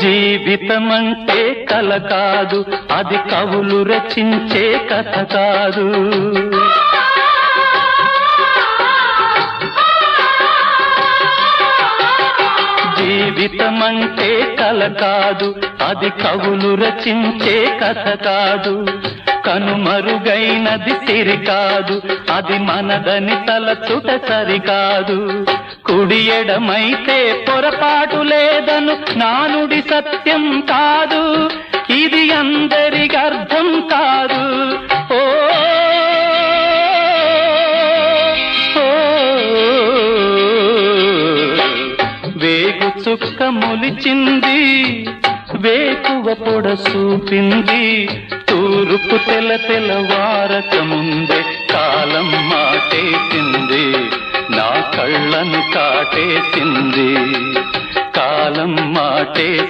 జీవితమంటే కల కాదు, అది కవులు రచించే కథ కాదు. జీవితమంటే కల కాదు, అది కవులు రచించే కథ కాదు. కనుమరుగైనది సిరి కాదు, అది మనదని తలచుట సరికాదు. కుడి ఎడమైతే పొరపాటు లేదను నానుడి సత్యం కాదు, ఇది అందరికి అర్థం కాదు. ఓ వేగు చుక్క మొలిచింది, వేకువ పొడ చూపింది, తూరుపు తెల్లవారక ముందే కాలం మాటేసింది, నా కళ్ళను కాటేసింది, కాలం మాటేసింది.